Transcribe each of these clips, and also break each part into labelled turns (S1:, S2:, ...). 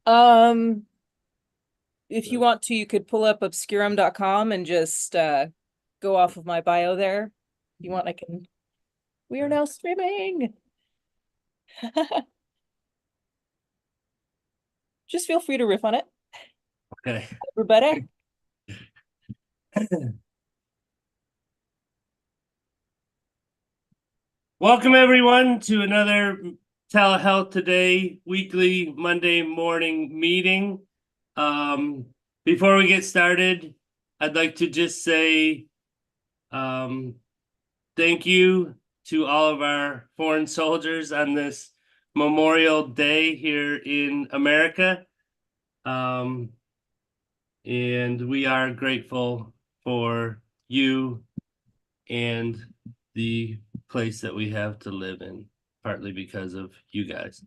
S1: Um, if you want to, you could pull up obscurum.com and just go off of my bio there. If you want, I can. We are now streaming. Just feel free to riff on it,
S2: Okay.
S1: everybody.
S2: Welcome everyone to another TeleHealth Today weekly Monday morning meeting. Um, Before we get started, I'd like to just say um, thank you to all of our foreign soldiers on this Memorial Day here in America. Um, and we are grateful for you and the place that we have to live in, partly because of you guys.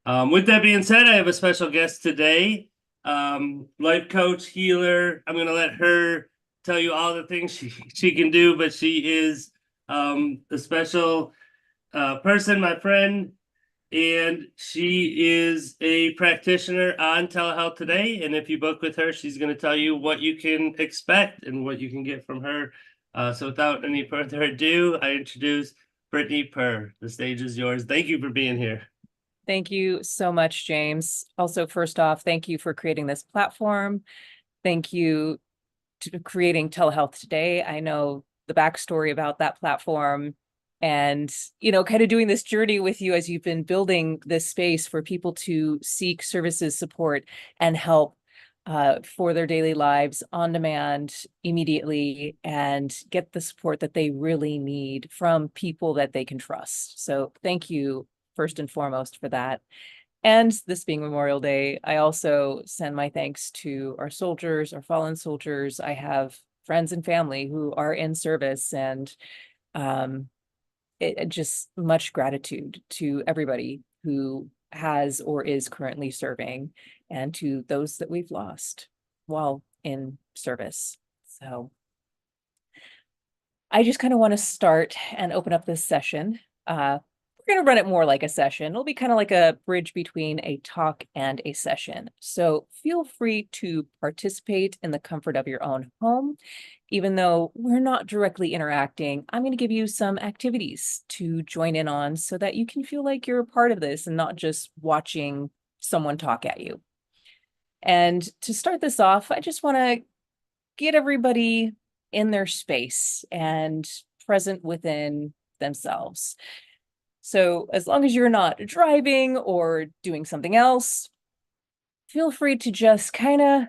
S2: With that being said, I have a special guest today, life coach, healer. I'm going to let her tell you all the things she can do, but she is a special person, my friend, and she is a practitioner on telehealth today. And if you book with her, she's going to tell you what you can expect and what you can get from her. So without any further ado, I introduce Brettney Perr. The stage is yours. Thank you for being here.
S1: Thank you so much, James. Also, first off, thank you for creating this platform. Thank you to creating telehealth today. I know the backstory about that platform and, kind of doing this journey with you as you've been building this space for people to seek services, support, and help for their daily lives on demand immediately and get the support that they really need from people that they can trust. So thank you first and foremost for that. And this being Memorial Day, I also send my thanks to our soldiers, our fallen soldiers. I have friends and family who are in service, and um, just much gratitude to everybody who has or is currently serving, and to those that we've lost while in service. So I just kind of want to start and open up this session. We're going to run it more like a session. It'll be kind of like a bridge between a talk and a session. So feel free to participate in the comfort of your own home. Even though we're not directly interacting, I'm going to give you some activities to join in on so that you can feel like you're a part of this and not just watching someone talk at you. And to start this off, I just want to get everybody in their space and present within themselves. So as long as you're not driving or doing something else, feel free to just kind of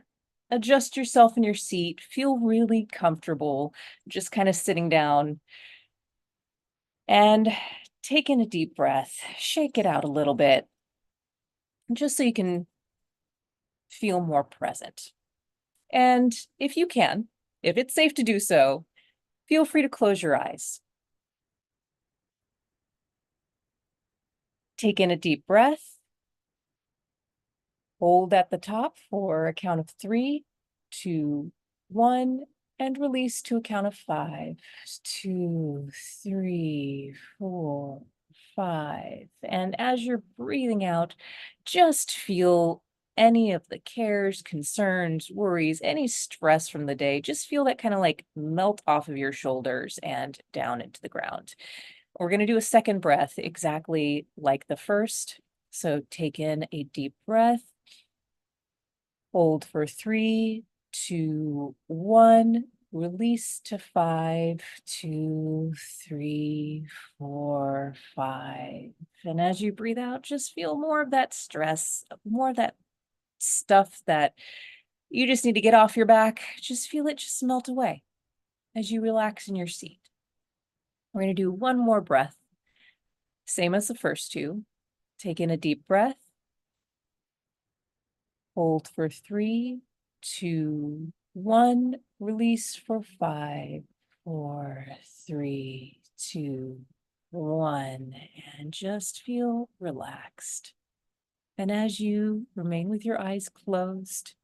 S1: adjust yourself in your seat, feel really comfortable, just kind of sitting down and take in a deep breath, shake it out a little bit, just so you can feel more present. And if you can, if it's safe to do so, feel free to close your eyes. Take in a deep breath, hold at the top for a count of 3, 2, 1, and release to a count of 5, 2, 3, 4, 5. And as you're breathing out, just feel any of the cares, concerns, worries, any stress from the day, just feel that kind of like melt off of your shoulders and down into the ground. We're going to do a second breath exactly like the first. So take in a deep breath, hold for 3, 2, 1, release to 5, 2, 3, 4, 5. And as you breathe out, just feel more of that stress, more of that stuff that you just need to get off your back. Just feel it just melt away as you relax in your seat. We're going to do one more breath, same as the first two. Take in a deep breath, hold for 3, 2, 1, release for 5, 4, 3, 2, 1, and just feel relaxed. And as you remain with your eyes closed,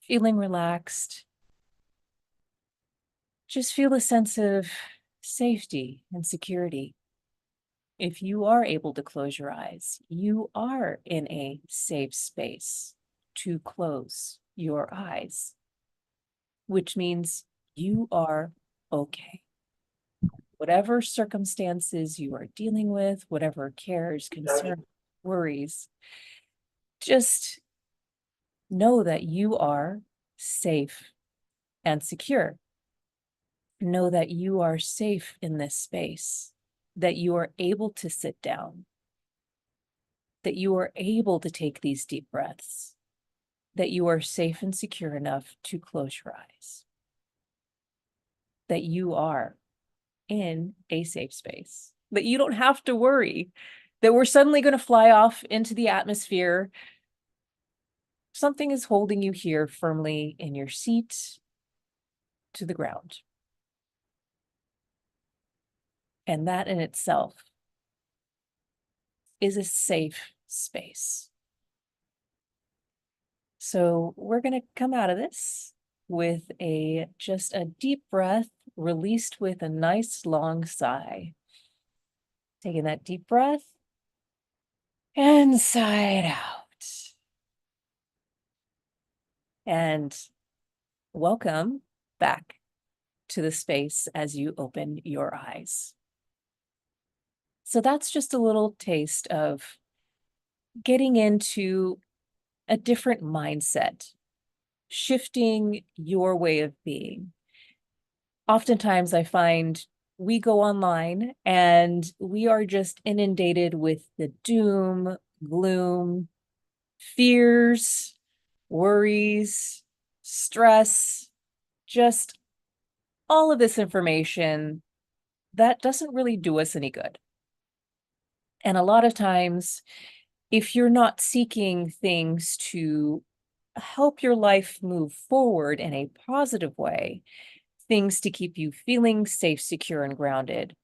S1: feeling relaxed, just feel a sense of safety and security. if you are able to close your eyes, you are in a safe space to close your eyes, which means you are okay. Whatever circumstances you are dealing with, whatever cares, concerns, worries, just know that you are safe and secure. Know that you are safe in this space, that you are able to sit down, that you are able to take these deep breaths, that you are safe and secure enough to close your eyes, that you are in a safe space, that you don't have to worry that we're suddenly going to fly off into the atmosphere. Something is holding you here firmly in your seat to the ground. And that in itself is a safe space. So we're going to come out of this with just a deep breath, released with a nice long sigh. Taking that deep breath and sigh it out. And welcome back to the space as you open your eyes. So that's just a little taste of getting into a different mindset, shifting your way of being. Oftentimes I find we go online and we are just inundated with the doom, gloom, fears, worries, stress, just all of this information that doesn't really do us any good. And a lot of times, if you're not seeking things to help your life move forward in a positive way, things to keep you feeling safe, secure, and grounded,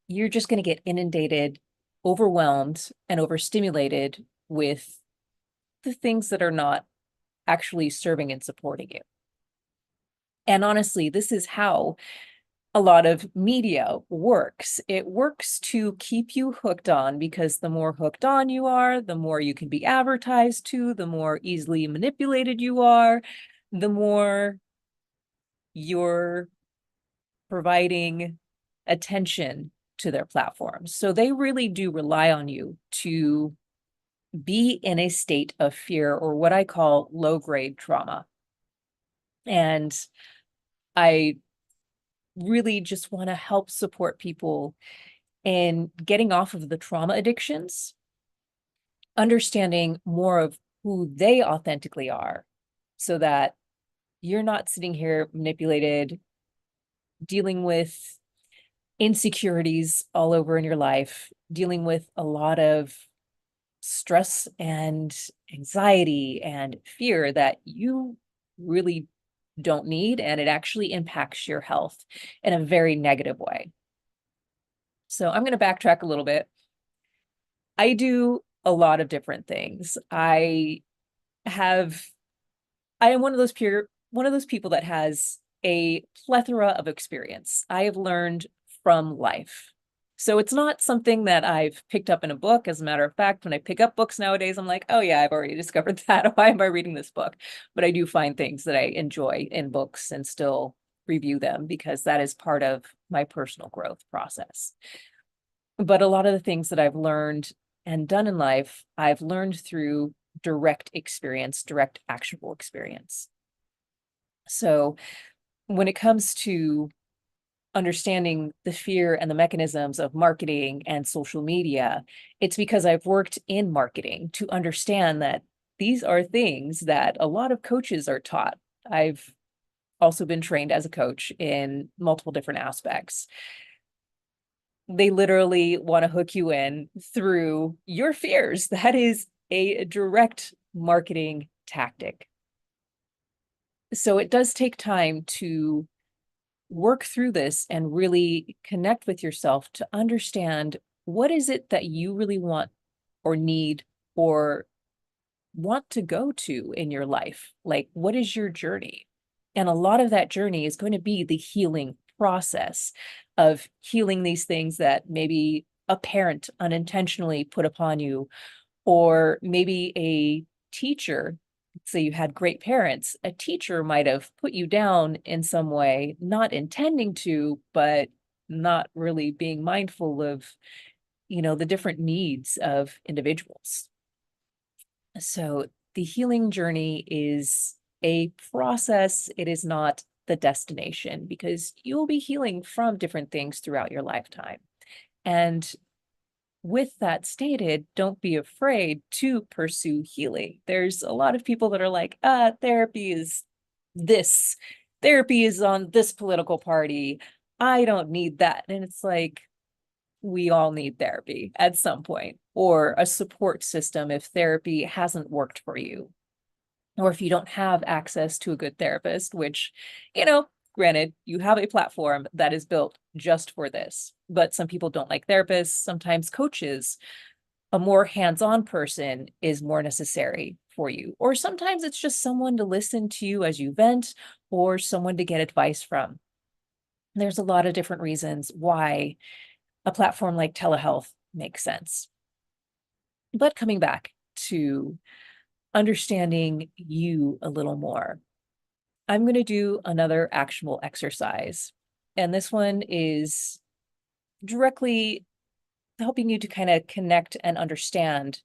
S1: you're just going to get inundated, overwhelmed, and overstimulated with the things that are not actually serving and supporting you. And honestly, this is how a lot of media works. It works to keep you hooked on, because the more hooked on you are, the more you can be advertised to, the more easily manipulated you are, the more you're providing attention to their platforms. So they really do rely on you to be in a state of fear, or what I call low-grade trauma. And I really just want to help support people in getting off of the trauma addictions, understanding more of who they authentically are, so that you're not sitting here manipulated, dealing with insecurities all over in your life, dealing with a lot of stress and anxiety and fear that you really don't need, and it actually impacts your health in a very negative way. So I'm going to backtrack a little bit. I do a lot of different things. I am one of those people that has a plethora of experience. I have learned from life. So it's not something that I've picked up in a book. As a matter of fact, when I pick up books nowadays, I'm like, oh yeah, I've already discovered that. Why am I reading this book? But I do find things that I enjoy in books and still review them, because that is part of my personal growth process. But a lot of the things that I've learned and done in life, I've learned through direct experience, direct actionable experience. So when it comes to understanding the fear and the mechanisms of marketing and social media, it's because I've worked in marketing to understand that these are things that a lot of coaches are taught. I've also been trained as a coach in multiple different aspects. They literally want to hook you in through your fears. That is a direct marketing tactic. So it does take time to work through this and really connect with yourself to understand what is it that you really want or need or want to go to in your life. Like, what is your journey? And a lot of that journey is going to be the healing process of healing these things that maybe a parent unintentionally put upon you, or maybe a teacher. Say you had great parents, a teacher might have put you down in some way, not intending to, but not really being mindful of, the different needs of individuals. So the healing journey is a process. It is not the destination, because you'll be healing from different things throughout your lifetime. And with that stated, don't be afraid to pursue healing. There's a lot of people that are like, therapy is this, therapy is on this political party. I don't need that. And it's like, we all need therapy at some point, or a support system if therapy hasn't worked for you, or if you don't have access to a good therapist, which, granted, you have a platform that is built just for this, but some people don't like therapists, sometimes coaches. A more hands-on person is more necessary for you, or sometimes it's just someone to listen to you as you vent, or someone to get advice from. There's a lot of different reasons why a platform like telehealth makes sense. But coming back to understanding you a little more, I'm going to do another actionable exercise. And this one is directly helping you to kind of connect and understand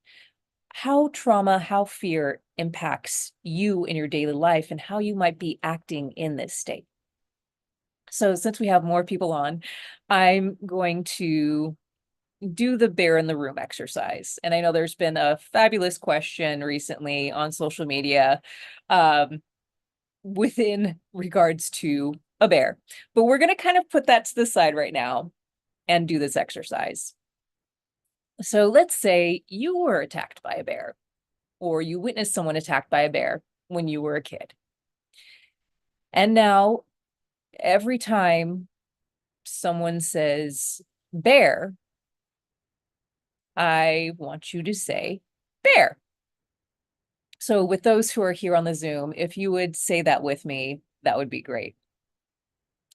S1: how trauma, how fear impacts you in your daily life, and how you might be acting in this state. So since we have more people on, I'm going to do the bear in the room exercise. And I know there's been a fabulous question recently on social media within regards to a bear, but we're going to kind of put that to the side right now and do this exercise. So let's say you were attacked by a bear, or you witnessed someone attacked by a bear when you were a kid. And now every time someone says bear, I want you to say bear. So with those who are here on the Zoom, if you would say that with me, that would be great.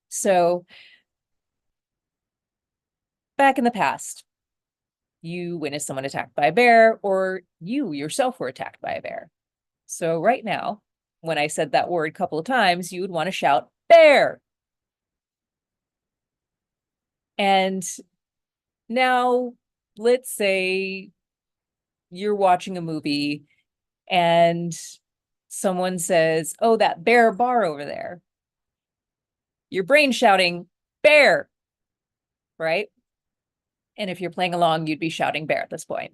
S1: So back in the past, you witnessed someone attacked by a bear, or you yourself were attacked by a bear. So right now, when I said that word a couple of times, you would want to shout bear. And now let's say you're watching a movie and someone says, oh, that bear bar over there. Your brain's shouting bear, right? And if you're playing along, you'd be shouting bear at this point.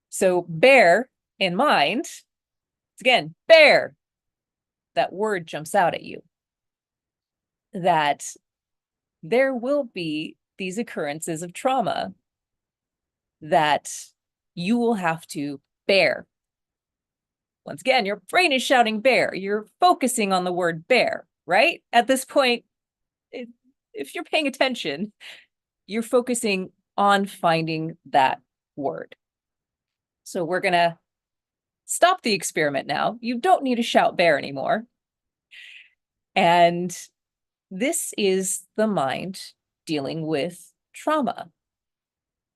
S1: So bear in mind, it's again, bear. That word jumps out at you. That there will be these occurrences of trauma that you will have to bear. Once again, your brain is shouting bear. You're focusing on the word bear, right? At this point, if you're paying attention, you're focusing on finding that word. So we're going to stop the experiment now. You don't need to shout bear anymore. And this is the mind dealing with trauma.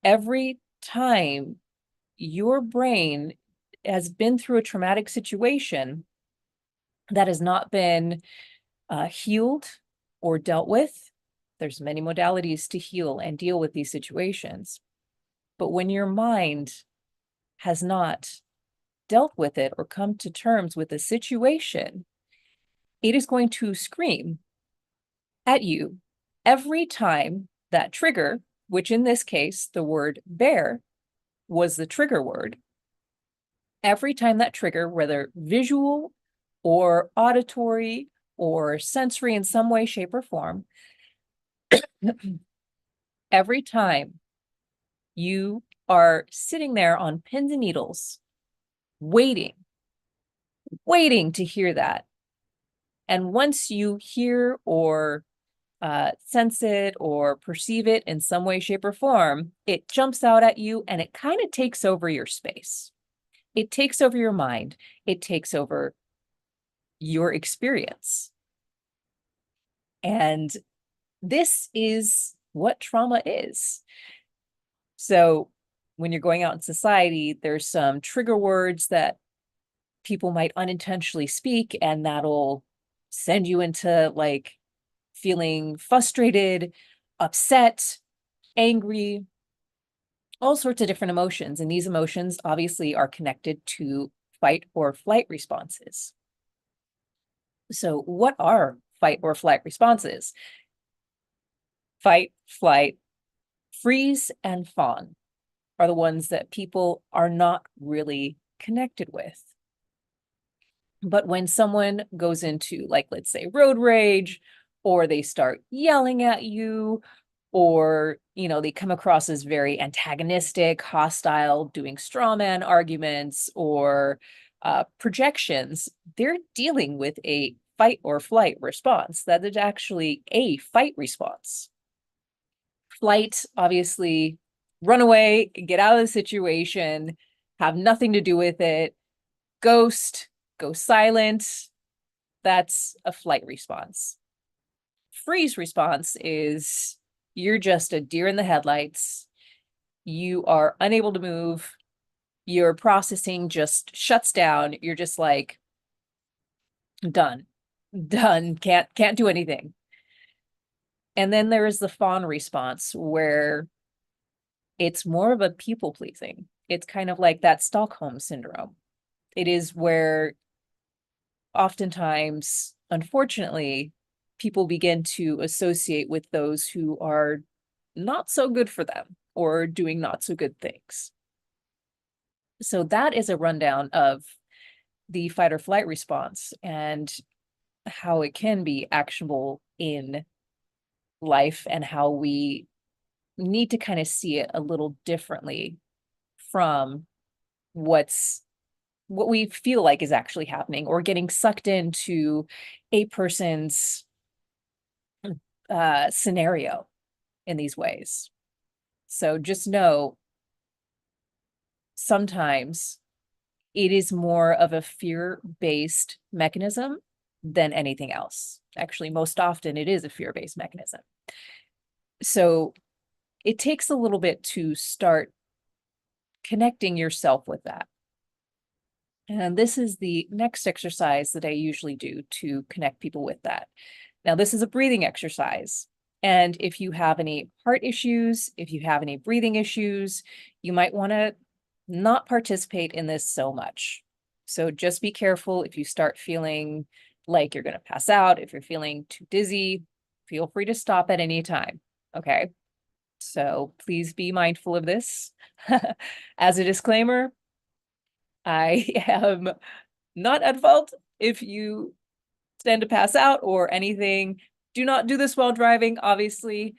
S1: Every time your brain has been through a traumatic situation that has not been healed or dealt with, there's many modalities to heal and deal with these situations. But when your mind has not dealt with it or come to terms with the situation, it is going to scream at you every time that trigger, which in this case, the word bear was the trigger word. Every time that trigger, whether visual or auditory or sensory in some way, shape, or form, every time you are sitting there on pins and needles, waiting to hear that. And once you hear or sense it or perceive it in some way, shape, or form, it jumps out at you and it kind of takes over your space. It takes over your mind. It takes over your experience. And this is what trauma is. So when you're going out in society, there's some trigger words that people might unintentionally speak, and that'll send you into like feeling frustrated, upset, angry, all sorts of different emotions. And these emotions obviously are connected to fight or flight responses. So, what are fight or flight responses? Fight, flight, freeze, and fawn are the ones that people are not really connected with. But when someone goes into, like, let's say, road rage, or they start yelling at you, or, they come across as very antagonistic, hostile, doing straw man arguments or projections, they're dealing with a fight or flight response. That is actually a fight response. Flight, obviously, run away, get out of the situation, have nothing to do with it, ghost, go silent. That's a flight response. Freeze response is you're just a deer in the headlights. You are unable to move. Your processing just shuts down. You're just like, done, can't do anything. And then there is the fawn response, where it's more of a people pleasing. It's kind of like that Stockholm syndrome. It is where oftentimes, unfortunately, people begin to associate with those who are not so good for them or doing not so good things. So that is a rundown of the fight or flight response and how it can be actionable in life, and how we need to kind of see it a little differently from what we feel like is actually happening, or getting sucked into a person's scenario in these ways. So just know sometimes it is more of a fear-based mechanism than anything else. Actually, most often it is a fear-based mechanism. So it takes a little bit to start connecting yourself with that. And this is the next exercise that I usually do to connect people with that. Now, this is a breathing exercise. And if you have any heart issues, if you have any breathing issues, you might want to not participate in this so much. So just be careful if you start feeling like you're going to pass out, if you're feeling too dizzy, feel free to stop at any time. Okay. So please be mindful of this. As a disclaimer, I am not at fault if you stand to pass out or anything. Do not do this while driving, obviously,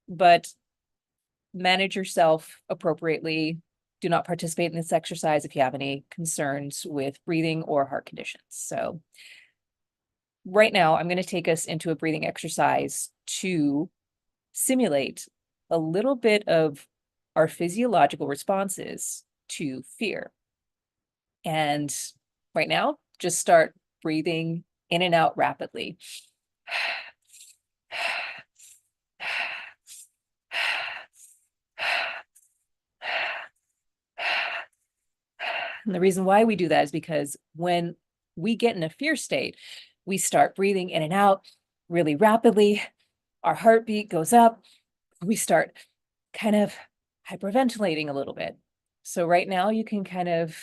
S1: but manage yourself appropriately. Do not participate in this exercise if you have any concerns with breathing or heart conditions. So right now, I'm going to take us into a breathing exercise to simulate a little bit of our physiological responses to fear. And right now, just start breathing in and out rapidly. And the reason why we do that is because when we get in a fear state, we start breathing in and out really rapidly. Our heartbeat goes up. We start kind of hyperventilating a little bit. So right now you can kind of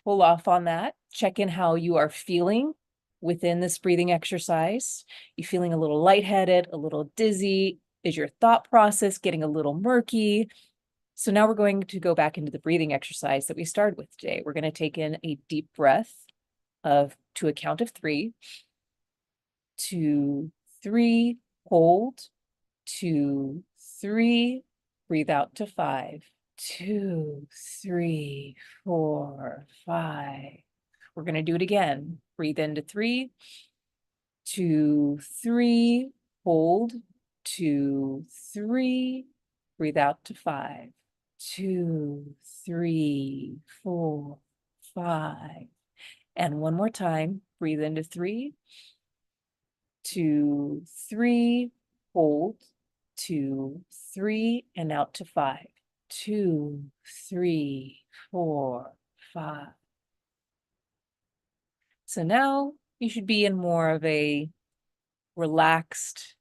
S1: pull off on that, check in how you are feeling within this breathing exercise. You feeling a little lightheaded, a little dizzy? Is your thought process getting a little murky? So now we're going to go back into the breathing exercise that we started with today. We're going to take in a deep breath to a count of 3, 2, 3, hold, 2, 3, breathe out to 5, 2, 3, 4, 5. We're going to do it again. Breathe into 3, 2, 3, hold, 2, 3, breathe out to 5, 2, 3, 4, 5. And one more time, breathe into 3, 2, 3, hold, 2, 3, and out to 5. 2, 3, 4, 5. So now you should be in more of a relaxed,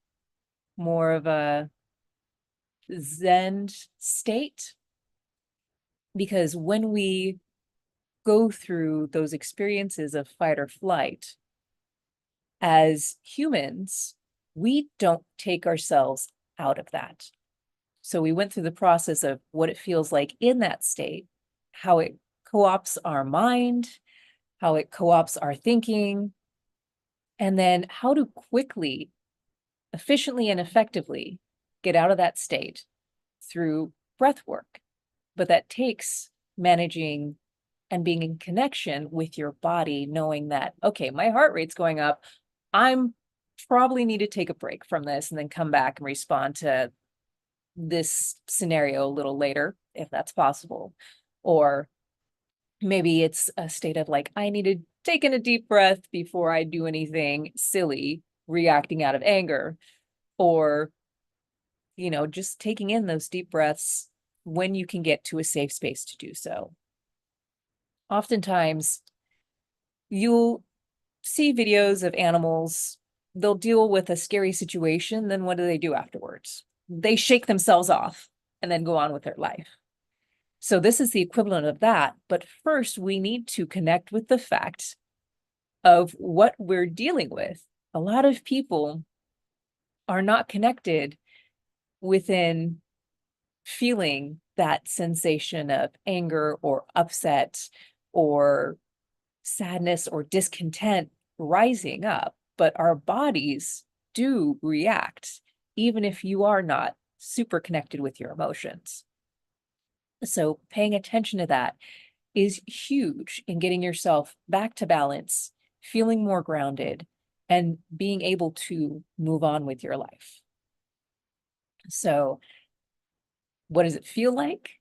S1: more of a Zen state. Because when we go through those experiences of fight or flight, as humans, we don't take ourselves out of that. So we went through the process of what it feels like in that state, how it co-opts our mind, how it co-opts our thinking, and then how to quickly, efficiently, and effectively get out of that state through breath work. But that takes managing and being in connection with your body, knowing that, okay, my heart rate's going up. I'm probably need to take a break from this and then come back and respond to this scenario a little later, if that's possible. Or maybe it's a state of like, I need to take in a deep breath before I do anything silly, reacting out of anger, or, just taking in those deep breaths when you can get to a safe space to do so. Oftentimes, you'll see videos of animals, they'll deal with a scary situation, then what do they do afterwards? They shake themselves off and then go on with their life. So this is the equivalent of that. But first, we need to connect with the fact of what we're dealing with. A lot of people are not connected within feeling that sensation of anger or upset or sadness or discontent rising up, but our bodies do react, even if you are not super connected with your emotions. So paying attention to that is huge in getting yourself back to balance, feeling more grounded, and being able to move on with your life. So what does it feel like?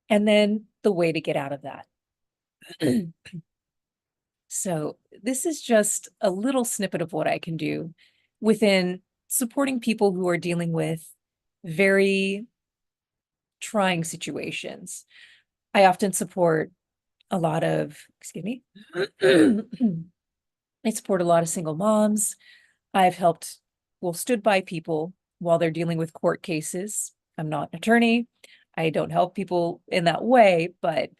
S1: And then the way to get out of that. So this is just a little snippet of what I can do within supporting people who are dealing with very trying situations. I often support a lot of, excuse me, I support a lot of single moms. I've helped, stood by people while they're dealing with court cases. I'm not an attorney. I don't help people in that way, but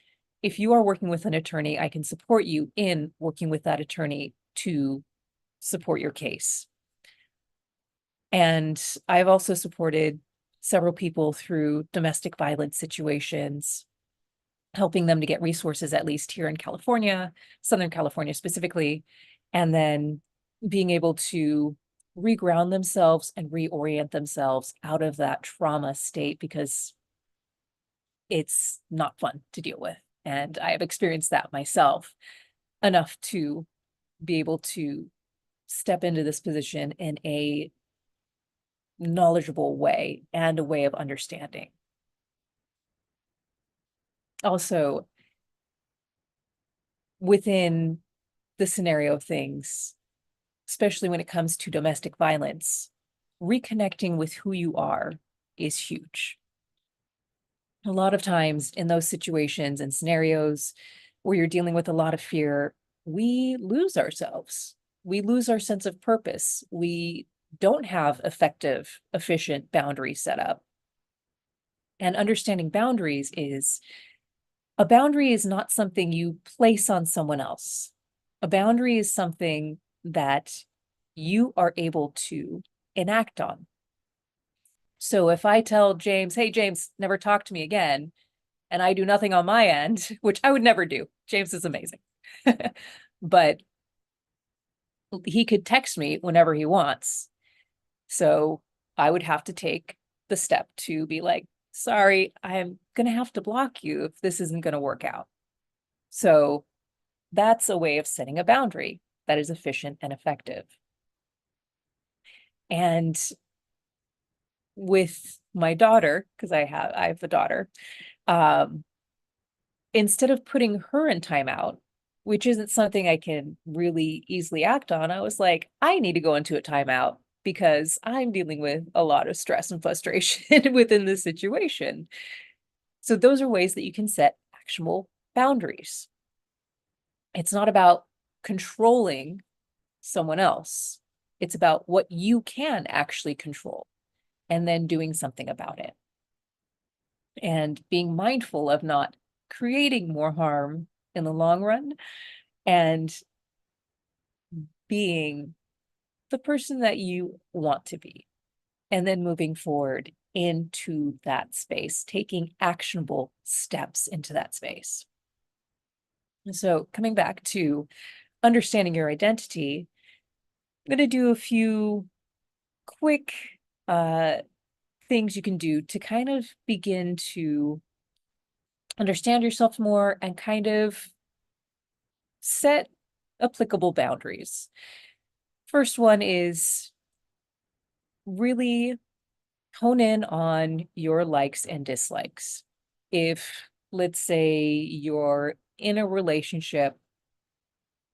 S1: if you are working with an attorney, I can support you in working with that attorney to support your case. And I've also supported several people through domestic violence situations, helping them to get resources, at least here in California, Southern California specifically, and then being able to reground themselves and reorient themselves out of that trauma state, because it's not fun to deal with. And I have experienced that myself enough to be able to step into this position in a knowledgeable way and a way of understanding. Also, within the scenario of things, especially when it comes to domestic violence, reconnecting with who you are is huge. A lot of times in those situations and scenarios where you're dealing with a lot of fear, we lose ourselves. We lose our sense of purpose. We don't have effective, efficient boundaries set up. And understanding boundaries is, a boundary is not something you place on someone else. A boundary is something that you are able to enact on. So if I tell James, hey, James, never talk to me again, and I do nothing on my end, which I would never do. James is amazing. But he could text me whenever he wants. So I would have to take the step to be like, sorry, I'm going to have to block you if this isn't going to work out. So that's a way of setting a boundary that is efficient and effective. And with my daughter, because I have a daughter, instead of putting her in timeout, which isn't something I can really easily act on, I was like, I need to go into a timeout because I'm dealing with a lot of stress and frustration within this situation. So those are ways that you can set actionable boundaries. It's not about controlling someone else. It's about what you can actually control and then doing something about it. And being mindful of not creating more harm in the long run and being the person that you want to be. And then moving forward into that space, taking actionable steps into that space. So coming back to understanding your identity, I'm going to do a few quick things you can do to kind of begin to understand yourself more and kind of set applicable boundaries. First one is really hone in on your likes and dislikes. If, let's say, you're in a relationship,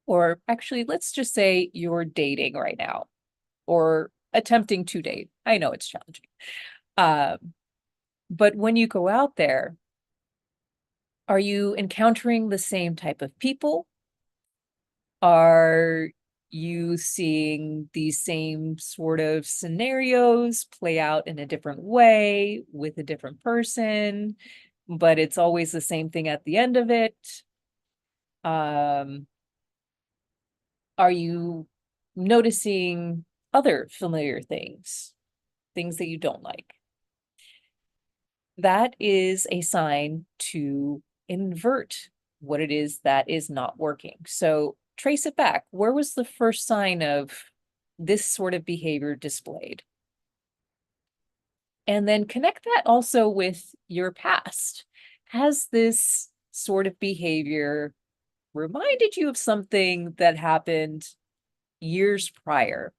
S1: or actually, let's just say you're dating right now or attempting to date. I know it's challenging. But when you go out there, are you encountering the same type of people? Are you seeing these same sort of scenarios play out in a different way with a different person, but it's always the same thing at the end of it? Are you noticing other familiar things, things that you don't like? That is a sign to invert what it is that is not working. So trace it back. Where was the first sign of this sort of behavior displayed? And then connect that also with your past. Has this sort of behavior reminded you of something that happened years prior?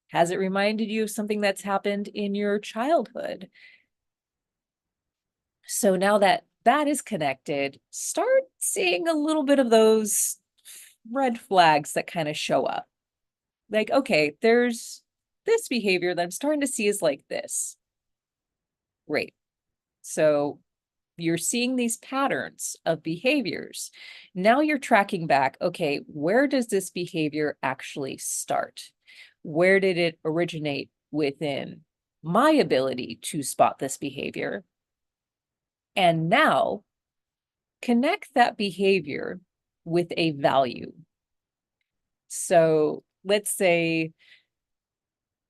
S1: Has it reminded you of something that's happened in your childhood? So now that that is connected, start seeing a little bit of those red flags that kind of show up. Like, okay, there's this behavior that I'm starting to see is like this. Great. So you're seeing these patterns of behaviors. Now you're tracking back, okay, where does this behavior actually start? Where did it originate within my ability to spot this behavior? And now connect that behavior with a value. So let's say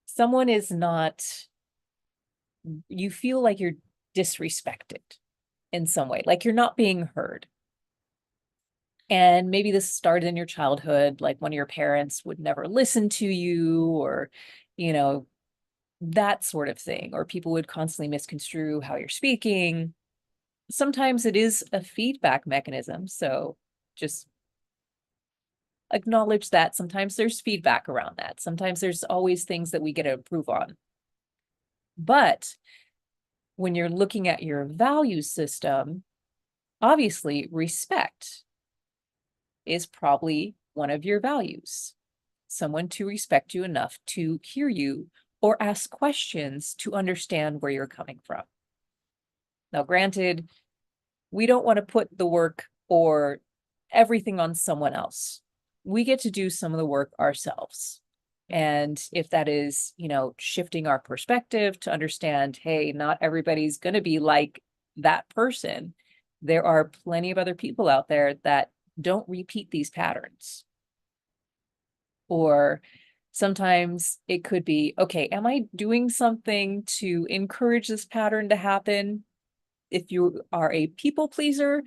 S1: someone is not, you feel like you're disrespected in some way, like you're not being heard. And maybe this started in your childhood, like one of your parents would never listen to you, or, you know, that sort of thing, or people would constantly misconstrue how you're speaking. Sometimes it is a feedback mechanism. So just acknowledge that sometimes there's feedback around that. Sometimes there's always things that we get to improve on. But when you're looking at your value system, obviously respect is probably one of your values. Someone to respect you enough to hear you or ask questions to understand where you're coming from. Now, granted, we don't want to put the work or everything on someone else. We get to do some of the work ourselves. And if that is, shifting our perspective to understand, hey, not everybody's going to be like that person. There are plenty of other people out there that don't repeat these patterns. Or sometimes it could be, okay, am I doing something to encourage this pattern to happen? If you are a people pleaser,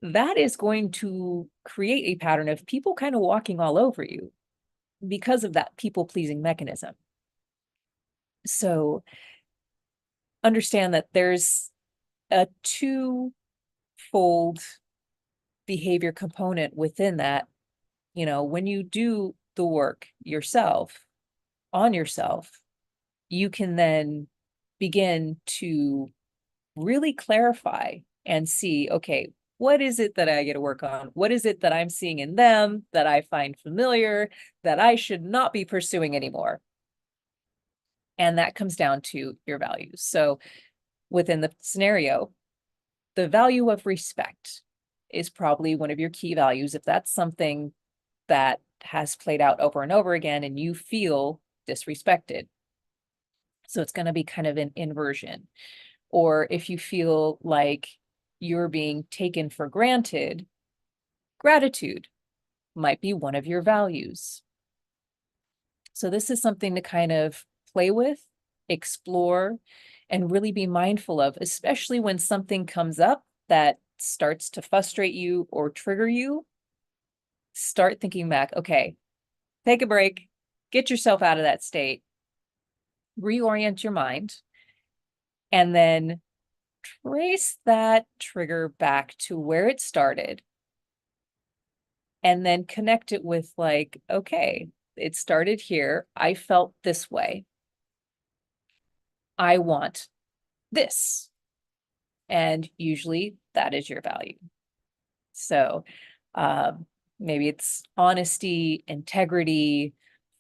S1: that is going to create a pattern of people kind of walking all over you because of that people pleasing mechanism. So understand that there's a twofold behavior component within that. When you do the work yourself, on yourself, you can then begin to really clarify and see, okay, what is it that I get to work on? What is it that I'm seeing in them that I find familiar that I should not be pursuing anymore? And that comes down to your values. So within the scenario, the value of respect is probably one of your key values. If that's something that has played out over and over again and you feel disrespected. So it's going to be kind of an inversion. Or if you feel like you're being taken for granted, gratitude might be one of your values. So this is something to kind of play with, explore, and really be mindful of, especially when something comes up that starts to frustrate you or trigger you. Start thinking back, okay, take a break, get yourself out of that state, reorient your mind, and then trace that trigger back to where it started. And then connect it with like, okay, it started here. I felt this way. I want this. And usually that is your value. So maybe it's honesty, integrity,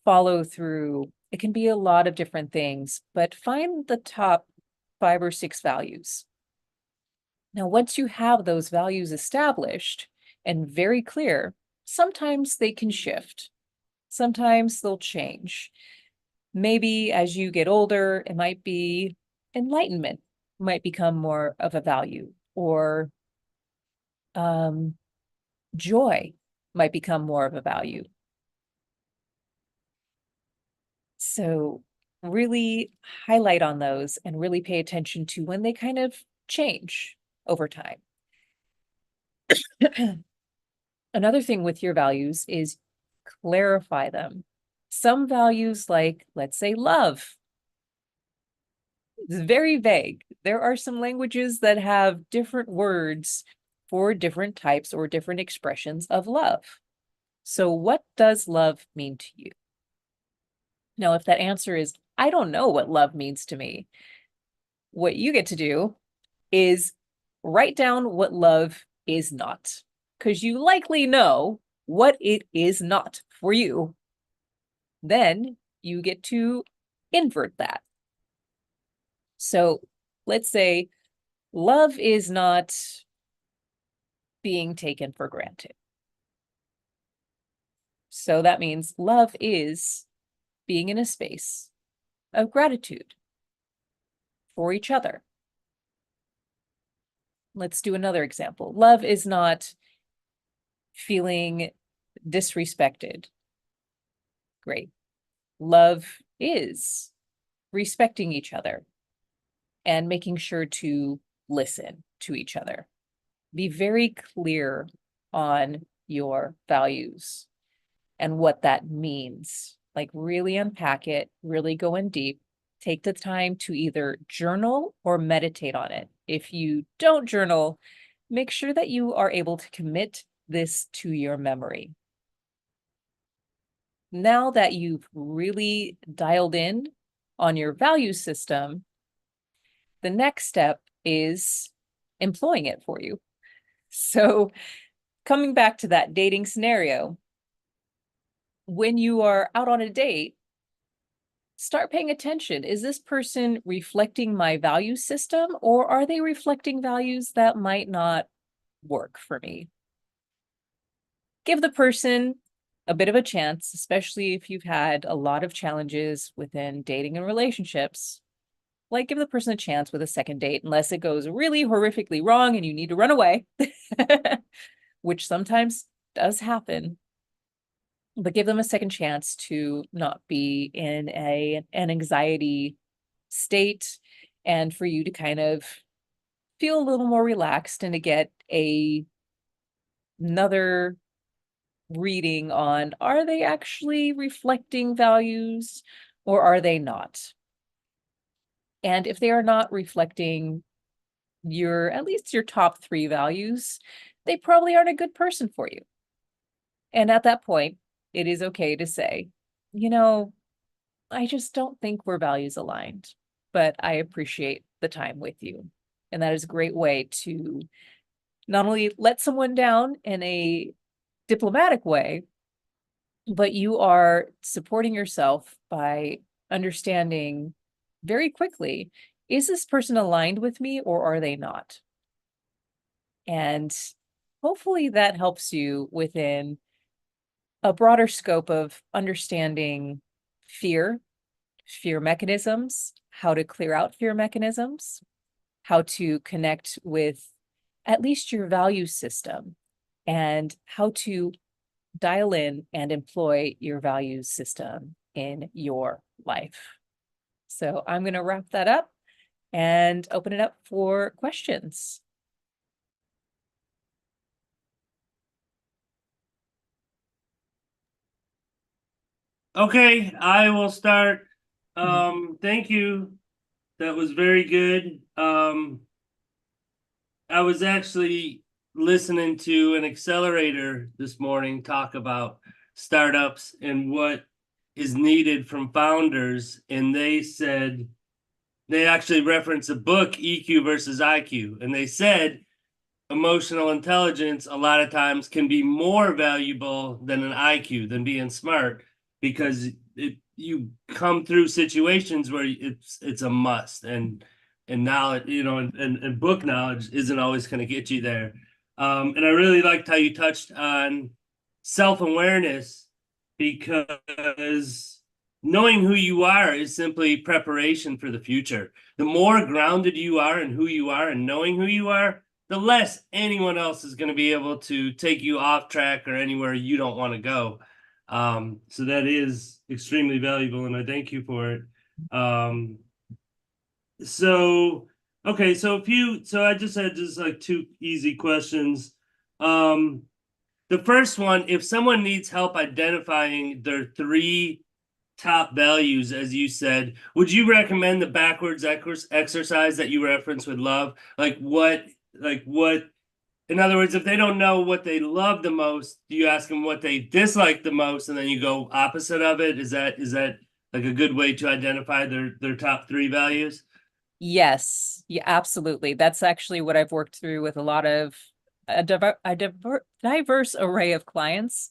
S1: follow through. It can be a lot of different things, but find the top 5 or 6 values. Now, once you have those values established and very clear, sometimes they can shift. Sometimes they'll change. Maybe as you get older, it might be enlightenment might become more of a value, or joy might become more of a value. So really highlight on those and really pay attention to when they kind of change over time. Another thing with your values is clarify them. Some values, like let's say love, is very vague. There are some languages that have different words for different types or different expressions of love. So what does love mean to you? Now, if that answer is, I don't know what love means to me, what you get to do is write down what love is not, because you likely know what it is not for you. Then you get to invert that. So let's say love is not being taken for granted. So that means love is being in a space of gratitude for each other. Let's do another example. Love is not feeling disrespected. Great. Love is respecting each other and making sure to listen to each other. Be very clear on your values and what that means. Like really unpack it, really go in deep. Take the time to either journal or meditate on it. If you don't journal, make sure that you are able to commit this to your memory. Now that you've really dialed in on your value system, the next step is employing it for you. So coming back to that dating scenario, when you are out on a date, start paying attention. Is this person reflecting my value system, or are they reflecting values that might not work for me? Give the person a bit of a chance, especially if you've had a lot of challenges within dating and relationships. Like, give the person a chance with a second date, unless it goes really horrifically wrong and you need to run away, which sometimes does happen. But give them a second chance to not be in an anxiety state, and for you to kind of feel a little more relaxed and to get another reading on, are they actually reflecting values or are they not? And if they are not reflecting at least your top 3 values, they probably aren't a good person for you. And at that point, it is okay to say, I just don't think we're values aligned, but I appreciate the time with you. And that is a great way to not only let someone down in a diplomatic way, but you are supporting yourself by understanding very quickly, is this person aligned with me or are they not? And hopefully that helps you within a broader scope of understanding fear, fear mechanisms, how to clear out fear mechanisms, how to connect with at least your value system, and how to dial in and employ your values system in your life. So I'm going to wrap that up and open it up for questions.
S2: Okay, I will start. Thank you. That was very good. I was actually listening to an accelerator this morning talk about startups and what is needed from founders. And they said, they actually referenced a book, EQ versus IQ. And they said emotional intelligence a lot of times can be more valuable than an IQ, than being smart, because you come through situations where it's a must, and knowledge, and book knowledge isn't always going to get you there. And I really liked how you touched on self-awareness, because knowing who you are is simply preparation for the future. The more grounded you are in who you are and knowing who you are, the less anyone else is going to be able to take you off track or anywhere you don't want to go. So that is extremely valuable, and I thank you for it. Um, so okay, so I just had just like two easy questions. Um, the first one, if someone needs help identifying their three top values, as you said, would you recommend the backwards exercise that you referenced with love? Like what, in other words, if they don't know what they love the most, do you ask them what they dislike the most, and then you go opposite of it? Is that like a good way to identify their top three values?
S1: Yes, yeah, absolutely. That's actually what I've worked through with a lot of diverse array of clients.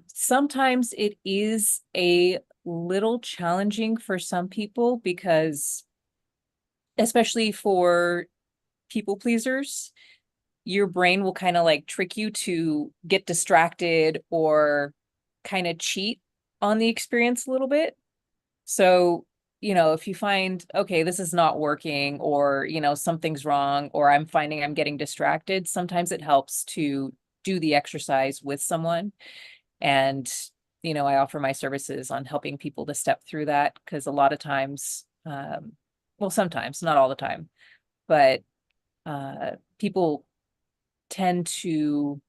S1: Sometimes it is a little challenging for some people because, especially for people pleasers, your brain will kind of like trick you to get distracted or kind of cheat on the experience a little bit. So, if you find, okay, this is not working, or, something's wrong, or I'm finding I'm getting distracted, sometimes it helps to do the exercise with someone. And, I offer my services on helping people to step through that because a lot of times, well, sometimes, not all the time, but people tend to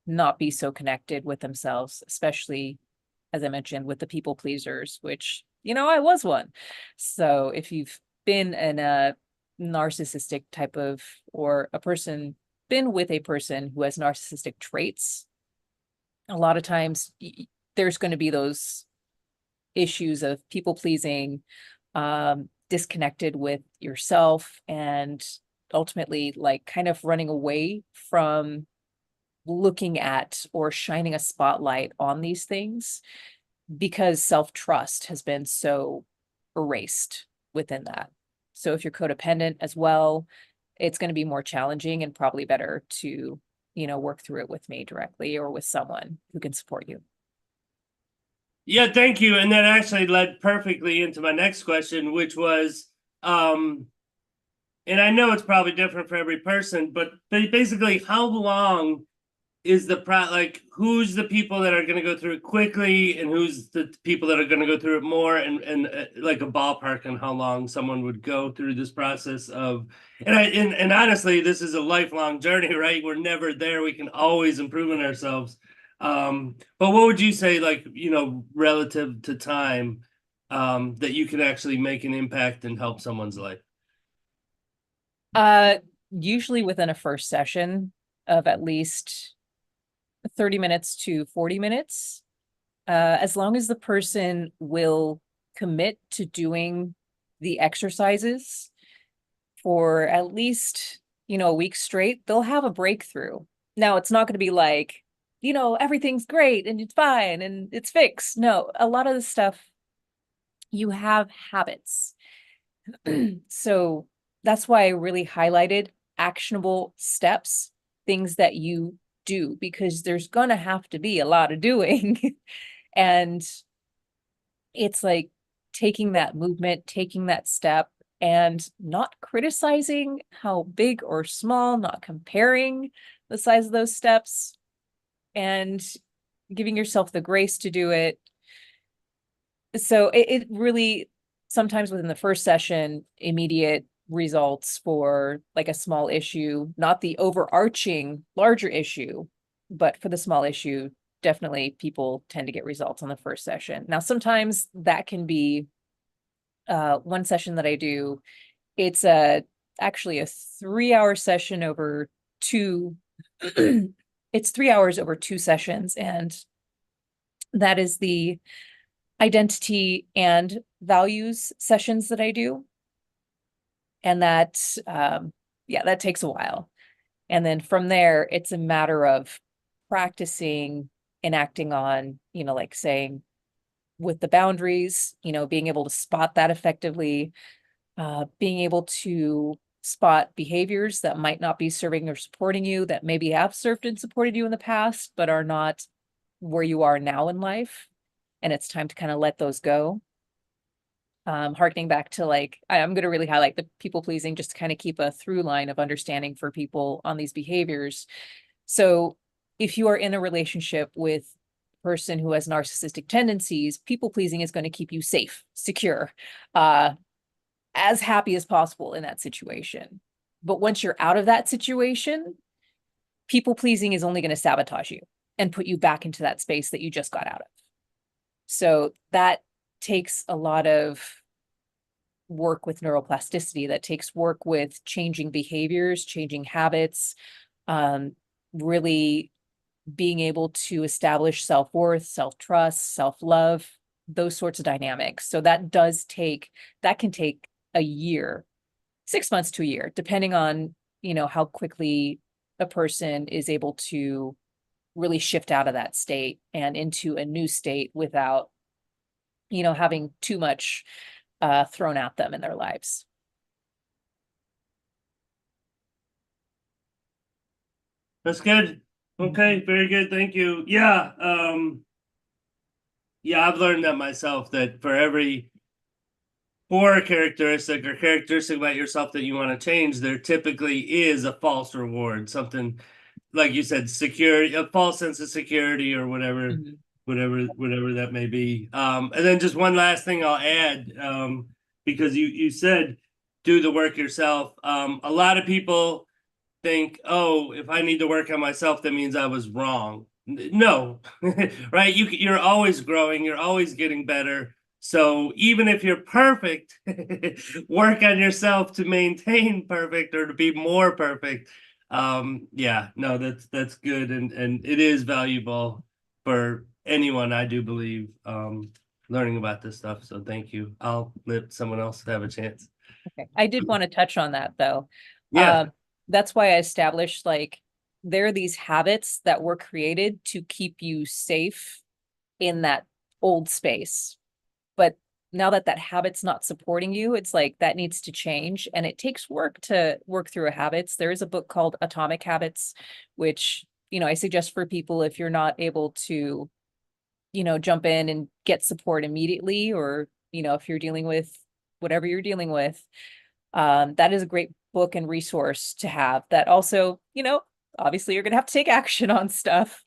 S1: not be so connected with themselves, especially, as I mentioned, with the people pleasers, which, I was one. So if you've been in a narcissistic type of, or been with a person who has narcissistic traits, a lot of times there's going to be those issues of people pleasing, disconnected with yourself, and ultimately like kind of running away from looking at or shining a spotlight on these things because self-trust has been so erased within that. So if you're codependent as well, it's going to be more challenging and probably better to, work through it with me directly or with someone who can support you.
S2: Yeah, thank you. And that actually led perfectly into my next question, which was, and I know it's probably different for every person, but basically, how long is like who's the people that are going to go through it quickly, and who's the people that are going to go through it more, and like a ballpark on how long someone would go through this process of, and honestly, this is a lifelong journey, right? We're never there. We can always improve on ourselves. But what would you say, like, relative to time, that you can actually make an impact and help someone's life?
S1: Uh, Usually within a first session of at least 30 minutes to 40 minutes, as long as the person will commit to doing the exercises for at least, a week straight, they'll have a breakthrough. Now, it's not going to be like, everything's great and it's fine and it's fixed. No, a lot of the stuff, you have habits. So that's why I really highlighted actionable steps, things that you do, because there's gonna have to be a lot of doing. And it's like taking that movement, taking that step, and not criticizing how big or small, not comparing the size of those steps, and giving yourself the grace to do it. So it really, sometimes within the first session, immediate results for like a small issue, not the overarching larger issue, but for the small issue, definitely people tend to get results on the first session. Now, sometimes that can be one session that I do. It's actually a 3-hour session over two. It's 3 hours over two sessions, and that is the identity and values sessions that I do. And that, yeah, that takes a while. And then from there, it's a matter of practicing and acting on, like saying with the boundaries, being able to spot that effectively, being able to spot behaviors that might not be serving or supporting you, that maybe have served and supported you in the past, but are not where you are now in life. And it's time to kind of let those go. Harkening back to like, I'm going to really highlight the people pleasing just to kind of keep a through line of understanding for people on these behaviors. So if you are in a relationship with a person who has narcissistic tendencies, people pleasing is going to keep you safe, secure, as happy as possible in that situation. But once you're out of that situation, people pleasing is only going to sabotage you and put you back into that space that you just got out of. So that takes a lot of work with neuroplasticity, that takes work with changing behaviors, changing habits, really being able to establish self-worth, self-trust, self-love, those sorts of dynamics. So that can take a year, 6 months to a year, depending on, how quickly a person is able to really shift out of that state and into a new state without, having too much thrown at them in their lives.
S2: That's good. Okay, very good. Thank you. Yeah, yeah, I've learned that myself, that for every poor characteristic or characteristic about yourself that you want to change, there typically is a false reward, something like you said, security, a false sense of security or whatever,
S1: Mhm.
S2: whatever that may be. And then just one last thing I'll add, because you said do the work yourself. A lot of people think, oh, if I need to work on myself, that means I was wrong. No, right? You're always growing, you're always getting better. So even if you're perfect, work on yourself to maintain perfect or to be more perfect. Yeah, no, that's good, and it is valuable for anyone, I do believe, learning about this stuff. So thank you. I'll let someone else have a chance.
S1: Okay. I did want to touch on that though.
S2: Yeah.
S1: That's why I established like there are these habits that were created to keep you safe in that old space. But now that that habit's not supporting you, it's like that needs to change. And it takes work to work through habits. There is a book called Atomic Habits, which, I suggest for people if you're not able to, jump in and get support immediately, or, if you're dealing with whatever you're dealing with, that is a great book and resource to have. That also, obviously you're going to have to take action on stuff,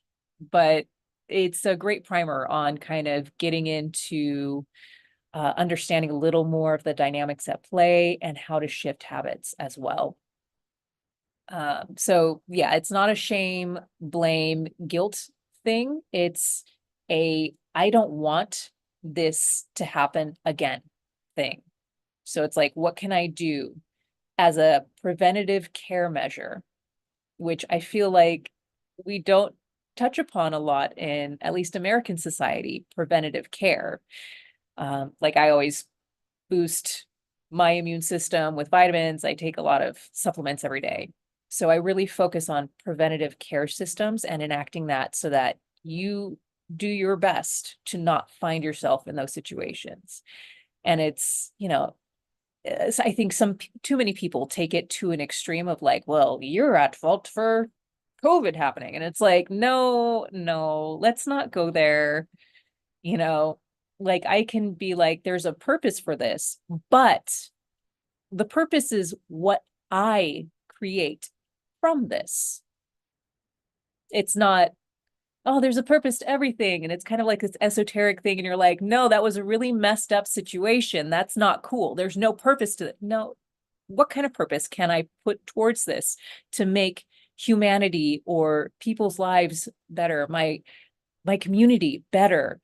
S1: but it's a great primer on kind of getting into understanding a little more of the dynamics at play and how to shift habits as well. So yeah, it's not a shame, blame, guilt thing. It's I don't want this to happen again thing. So it's like, what can I do as a preventative care measure, which I feel like we don't touch upon a lot in at least American society, preventative care. Like I always boost my immune system with vitamins. I take a lot of supplements every day. So I really focus on preventative care systems and enacting that so that you do your best to not find yourself in those situations. And it's, I think too many people take it to an extreme of like, well, you're at fault for COVID happening. And it's like, no, no, let's not go there. You know, like I can be like, there's a purpose for this, but the purpose is what I create from this. It's not, oh, there's a purpose to everything. And it's kind of like this esoteric thing. And you're like, no, that was a really messed up situation. That's not cool. There's no purpose to it. No, what kind of purpose can I put towards this to make humanity or people's lives better, my community better,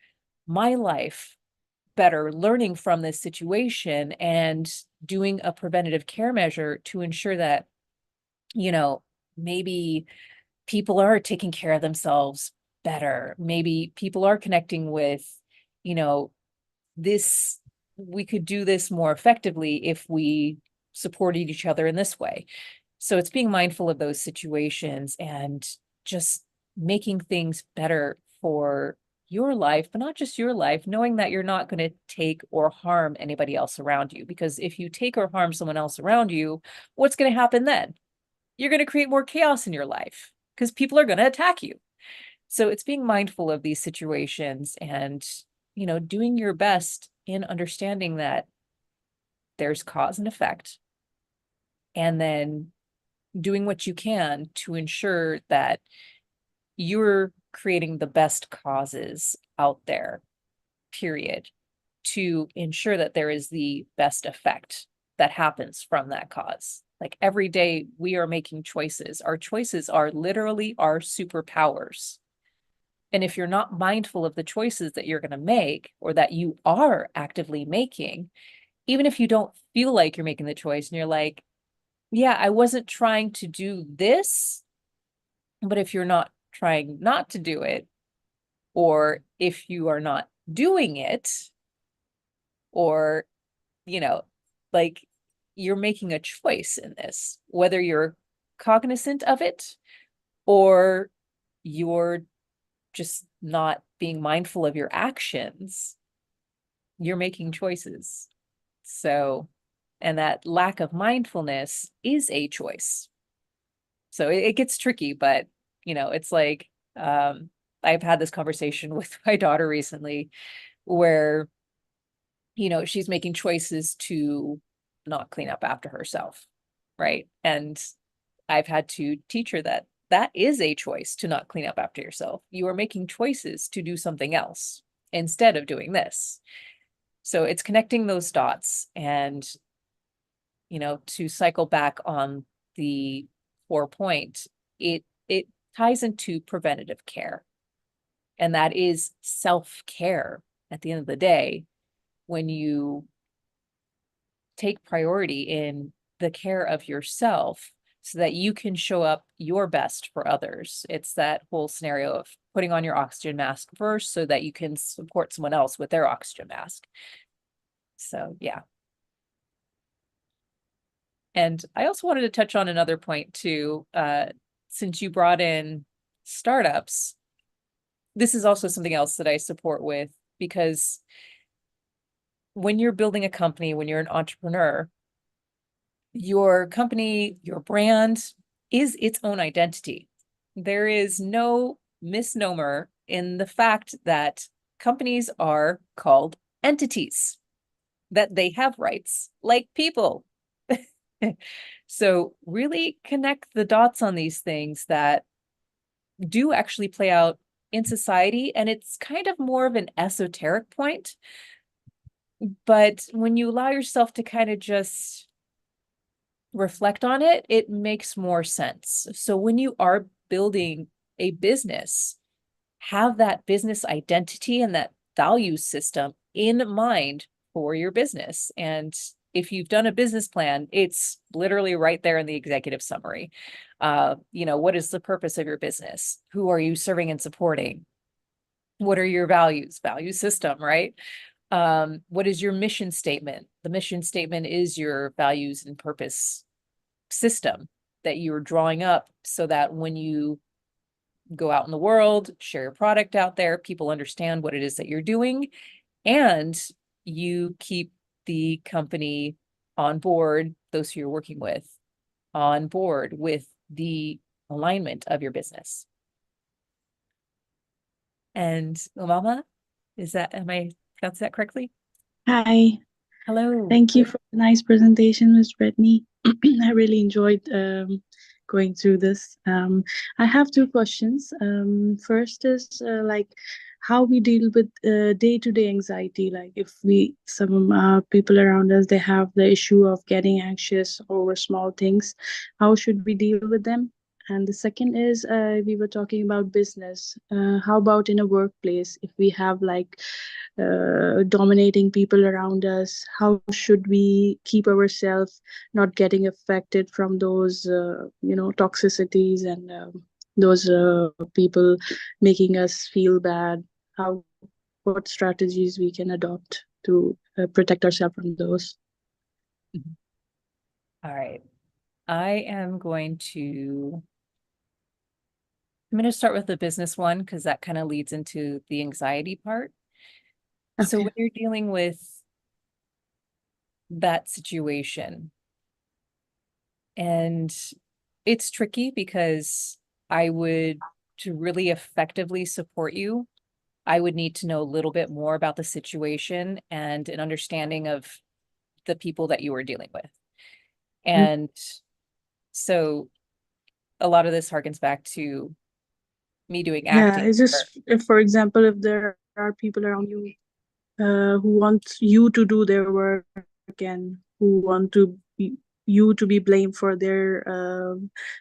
S1: my life better, learning from this situation and doing a preventative care measure to ensure that, you know, maybe people are taking care of themselves better. Maybe people are connecting with, you know, this, we could do this more effectively if we supported each other in this way. So it's being mindful of those situations and just making things better for your life, but not just your life, knowing that you're not going to take or harm anybody else around you. Because if you take or harm someone else around you, what's going to happen then? You're going to create more chaos in your life because people are going to attack you. So it's being mindful of these situations and, you know, doing your best in understanding that there's cause and effect, and then doing what you can to ensure that you're creating the best causes out there, period, to ensure that there is the best effect that happens from that cause. Like every day we are making choices. Our choices are literally our superpowers. And if you're not mindful of the choices that you're going to make or that you are actively making, even if you don't feel like you're making the choice and you're like, yeah, I wasn't trying to do this, but if you're not trying not to do it, or if you are not doing it, or, you know, like you're making a choice in this, whether you're cognizant of it or you're just not being mindful of your actions, you're making choices. So, and that lack of mindfulness is a choice. So it gets tricky, but you know, it's like I've had this conversation with my daughter recently where, you know, she's making choices to not clean up after herself, right? And I've had to teach her that that is a choice to not clean up after yourself. You are making choices to do something else instead of doing this. So it's connecting those dots and, you know, to cycle back on the 4 point, it ties into preventative care. And that is self-care at the end of the day when you take priority in the care of yourself so that you can show up your best for others. It's that whole scenario of putting on your oxygen mask first so that you can support someone else with their oxygen mask. So, yeah. And I also wanted to touch on another point too, since you brought in startups, this is also something else that I support with, because when you're building a company, when you're an entrepreneur, your company, your brand is its own identity. There is no misnomer in the fact that companies are called entities, that they have rights like people. So really connect the dots on these things that do actually play out in society. And it's kind of more of an esoteric point. But when you allow yourself to kind of just reflect on it, it makes more sense. So when you are building a business, have that business identity and that value system in mind for your business. And if you've done a business plan, it's literally right there in the executive summary. You know, what is the purpose of your business? Who are you serving and supporting? What are your values? Value system, right? What is your mission statement? The mission statement is your values and purpose system that you're drawing up so that when you go out in the world, share your product out there, people understand what it is that you're doing, and you keep the company, on board those who you're working with, on board with the alignment of your business. And Mama, am I pronouncing that correctly?
S3: Hi,
S1: Hello.
S3: thank you for the nice presentation, Ms. Brettney. I really enjoyed going through this. I have two questions. First is like how we deal with day-to-day anxiety. Like if some people around us, they have the issue of getting anxious over small things. How should we deal with them? And the second is we were talking about business. How about in a workplace? If we have like dominating people around us, how should we keep ourselves not getting affected from those toxicities and those people making us feel bad? How What strategies we can adopt to protect ourselves from those?
S1: All right. I'm going to start with the business one because that kind of leads into the anxiety part. So
S3: Okay.
S1: when you're dealing with that situation, and it's tricky because to really effectively support you, I would need to know a little bit more about the situation and an understanding of the people that you are dealing with. And so a lot of this harkens back to me doing
S3: Yeah,
S1: acting.
S3: it's just if, for example, if there are people around you who want you to do their work and who want you to be blamed for their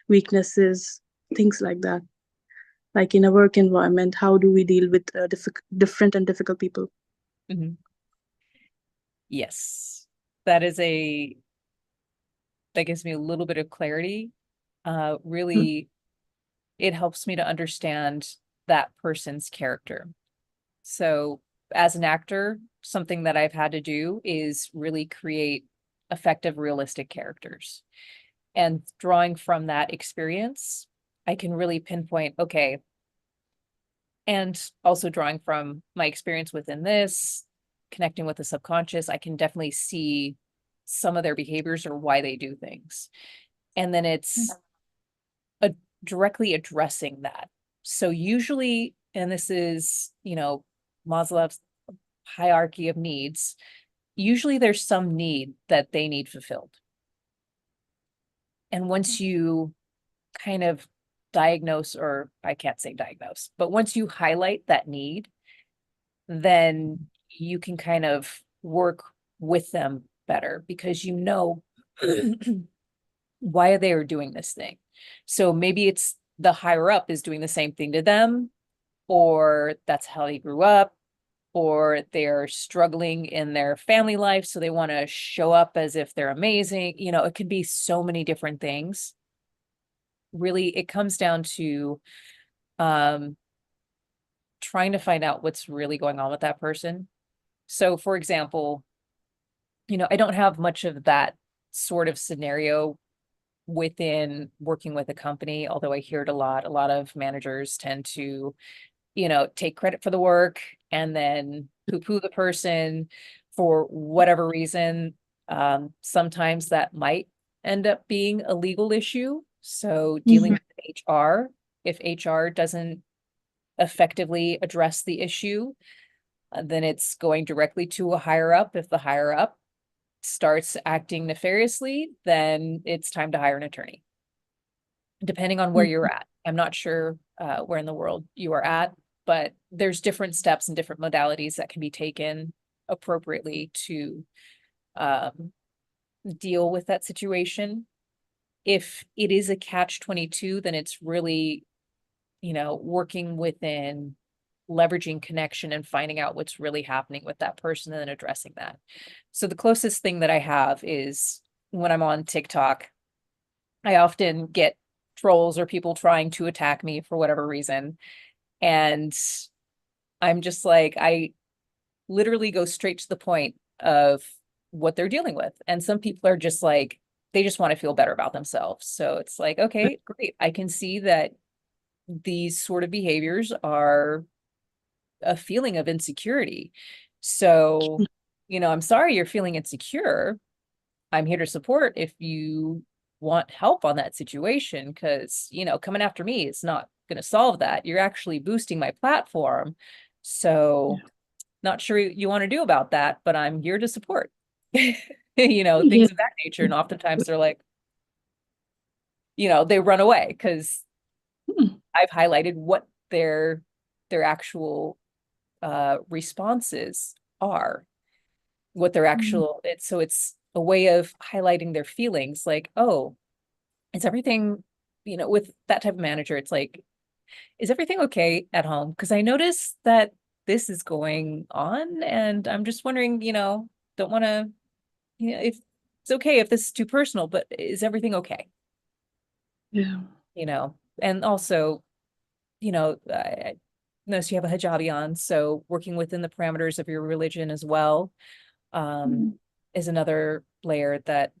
S3: weaknesses, things like that. Like in a work environment, how do we deal with different and difficult people?
S1: Mhm. Yes, that gives me a little bit of clarity. Really, it helps me to understand that person's character. So as an actor, something that I've had to do is really create effective, realistic characters. And drawing from that experience, I can really pinpoint, okay, and also drawing from my experience within this, connecting with the subconscious, I can definitely see some of their behaviors or why they do things. And then it's directly addressing that. So usually, and this is, Maslow's hierarchy of needs, usually there's some need that they need fulfilled. And once you kind of diagnose, or I can't say diagnose, but once you highlight that need, then you can kind of work with them better because you know why they are doing this thing. So maybe it's the higher up is doing the same thing to them, or that's how they grew up, or they're struggling in their family life. So they want to show up as if they're amazing. It could be so many different things. Really, it comes down to um, trying to find out what's really going on with that person. So, for example, I don't have much of that sort of scenario within working with a company, although I hear it a lot. A lot of managers tend to, take credit for the work and then poo-poo the person for whatever reason. Sometimes that might end up being a legal issue. So dealing with HR, if HR doesn't effectively address the issue, then it's going directly to a higher up. If the higher up starts acting nefariously, then it's time to hire an attorney, depending on where you're at. I'm not sure where in the world you are at, but there's different steps and different modalities that can be taken appropriately to deal with that situation. If it is a catch-22, then it's really, working within leveraging connection and finding out what's really happening with that person and then addressing that. So the closest thing that I have is when I'm on TikTok, I often get trolls or people trying to attack me for whatever reason. And I'm just like, I literally go straight to the point of what they're dealing with. And some people are just like, they just want to feel better about themselves. So it's like, okay, great. I can see that these sort of behaviors are a feeling of insecurity. So, I'm sorry you're feeling insecure, I'm here to support if you want help on that situation, because, coming after me is not going to solve that. You're actually boosting my platform. So not sure you want to do about that, but I'm here to support, things
S3: Yeah.
S1: of that nature. And oftentimes they're like, they run away because
S3: Hmm.
S1: I've highlighted what their actual responses are, what their actual it's a way of highlighting their feelings, like, oh, is everything, with that type of manager, it's like, is everything okay at home? Because I noticed that this is going on and I'm just wondering, don't want to, if it's okay if this is too personal, but is everything okay?
S3: Yeah.
S1: And also, I notice you have a hijabi on, so working within the parameters of your religion as well,
S3: Mm.
S1: is another layer that,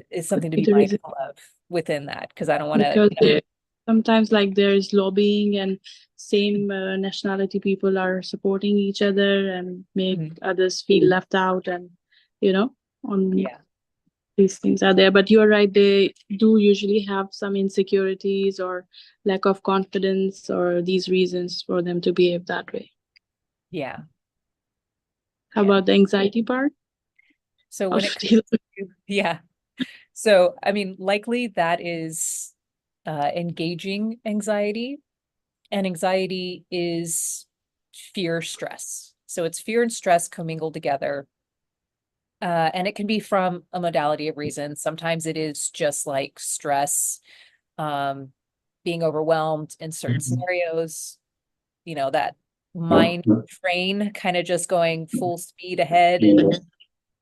S1: is something to be
S3: The reason
S1: mindful of within that, because I don't want to,
S3: because there sometimes like there's lobbying and same nationality people are supporting each other and make
S1: Mhm.
S3: others feel left out and you know on
S1: Yeah.
S3: these things are there, but you're right, they do usually have some insecurities or lack of confidence or these reasons for them to behave that way.
S1: Yeah.
S3: How
S1: Yeah.
S3: about the anxiety part?
S1: So
S3: How
S1: when it
S3: to deal
S1: comes to, yeah. So, I mean, likely that is engaging anxiety, and anxiety is fear, stress. So it's fear and stress commingled together. And it can be from a modality of reasons. Sometimes it is just like stress, um, being overwhelmed in certain scenarios, that mind train kind of just going full speed ahead in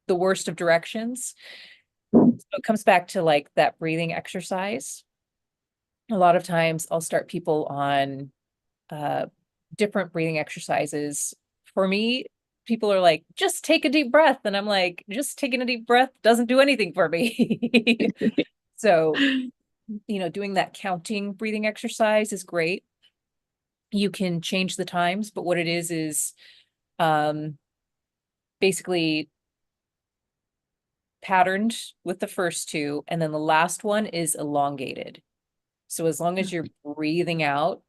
S1: the worst of directions. So it comes back to like that breathing exercise. A lot of times I'll start people on uh, different breathing exercises. For me, people are like, just take a deep breath. And I'm like, just taking a deep breath doesn't do anything for me. So, doing that counting breathing exercise is great. You can change the times, but what it is um, basically patterned with the first two, and then the last one is elongated. So as long as you're breathing out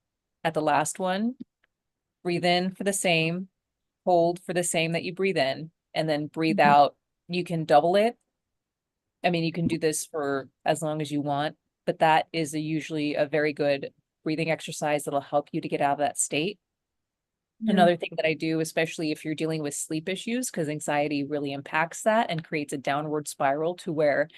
S1: at the last one, breathe in for the same, hold for the same that you breathe in, and then breathe out. You can double it. I mean, you can do this for as long as you want, but that is usually a very good breathing exercise that'll help you to get out of that state.
S3: Yeah.
S1: Another thing that I do, especially if you're dealing with sleep issues, because anxiety really impacts that and creates a downward spiral to where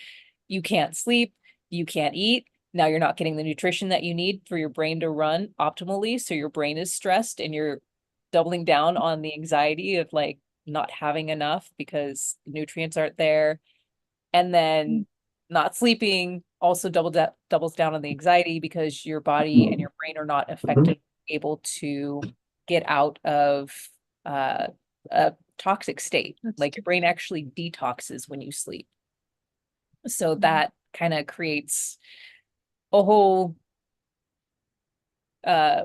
S1: you can't sleep, you can't eat. Now you're not getting the nutrition that you need for your brain to run optimally. So your brain is stressed and you're doubling down on the anxiety of like not having enough because nutrients aren't there. And then not sleeping also doubles down on the anxiety because your body and your brain are not effectively able to get out of uh, a toxic state.
S3: That's
S1: Like your brain actually detoxes when you sleep. So
S3: Mhm.
S1: that kind of creates a whole uh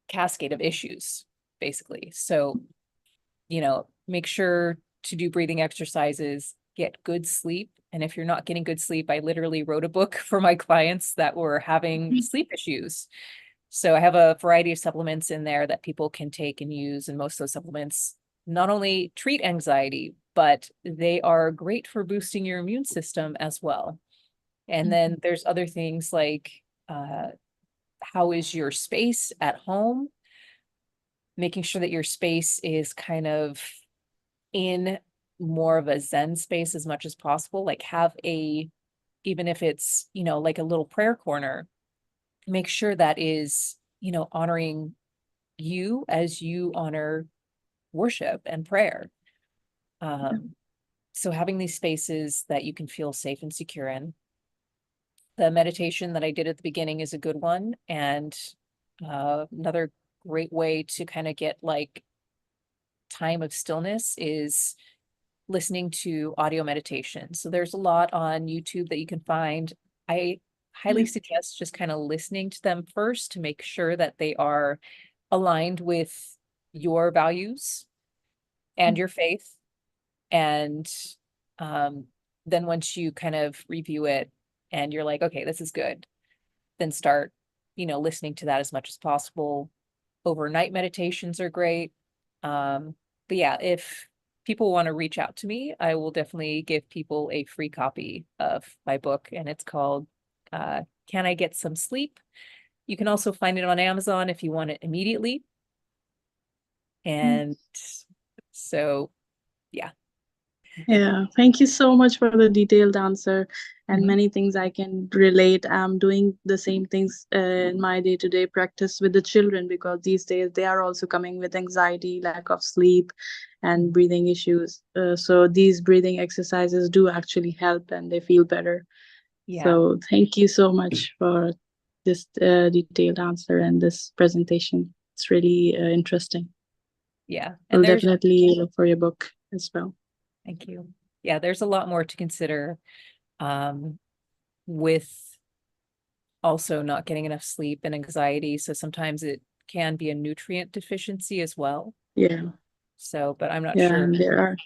S1: cascade of issues, basically. So, make sure to do breathing exercises, get good sleep. And if you're not getting good sleep, I literally wrote a book for my clients that were having sleep issues. So I have a variety of supplements in there that people can take and use. And most of those supplements not only treat anxiety, but they are great for boosting your immune system as well. And then there's other things like how is your space at home? Making sure that your space is kind of in more of a Zen space as much as possible. Like have even if it's, like a little prayer corner, make sure that is, honoring you as you honor worship and prayer. Um, so having these spaces that you can feel safe and secure in. The meditation that I did at the beginning is a good one. And another great way to kind of get like time of stillness is listening to audio meditation. So there's a lot on YouTube that you can find. I highly
S3: Yeah.
S1: suggest just kind of listening to them first to make sure that they are aligned with your values and your faith, and Then once you kind of review it and you're like, okay, this is good, then start, listening to that as much as possible. Overnight meditations are great. But yeah, if people want to reach out to me, I will definitely give people a free copy of my book, and it's called Can I Get Some Sleep? You can also find it on Amazon if you want it immediately. And so, yeah.
S3: Yeah, thank you so much for the detailed answer and
S1: Mhm.
S3: many things I can relate. I'm doing the same things in my day-to-day practice with the children because these days they are also coming with anxiety, lack of sleep, and breathing issues. So these breathing exercises do actually help and they feel better.
S1: Yeah,
S3: So thank you so much for this detailed answer and this presentation. It's really interesting.
S1: yeah.
S3: I'll
S1: And there's,
S3: definitely look for your book as well.
S1: thank you. Yeah, there's a lot more to consider with also not getting enough sleep and anxiety. So sometimes it can be a nutrient deficiency as well.
S3: Yeah.
S1: So, but I'm not
S3: Yeah,
S1: sure.
S3: and there are.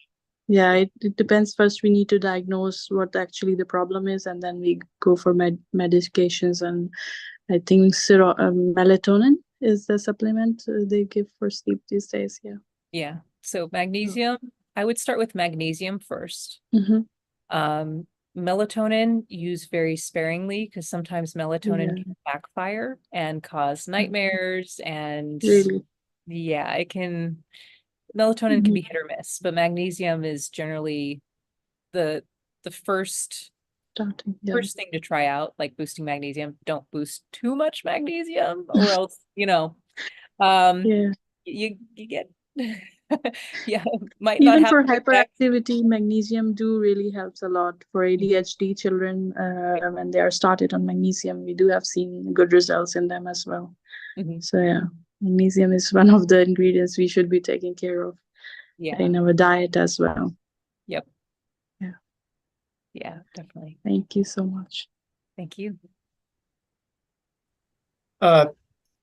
S3: Yeah, it depends. First, we need to diagnose what actually the problem is, and then we go for medications. And I think melatonin is the supplement they give for sleep these days. Yeah.
S1: Yeah. So magnesium, I would start with magnesium first.
S3: Mm-hmm.
S1: Um, Melatonin, use very sparingly because sometimes melatonin
S3: Yeah,
S1: can backfire and cause nightmares. And
S3: really.
S1: yeah, melatonin can
S3: Mm-hmm.
S1: be hit or miss, but magnesium is generally the the
S3: Starting. Yeah.
S1: first thing to try out, like boosting magnesium. Don't boost too much magnesium or else, um,
S3: Yeah.
S1: you get yeah, might not
S3: Even
S1: have
S3: for
S1: the effect.
S3: hyperactivity, magnesium do really helps a lot for ADHD children. When they are started on magnesium, we do have seen good results in them as well.
S1: Mhm.
S3: So yeah, magnesium is one of the ingredients we should be taking care of
S1: Yeah.
S3: in our diet as well.
S1: Yep.
S3: Yeah.
S1: Yeah, definitely.
S3: Thank you so much.
S1: Thank you.
S4: Uh,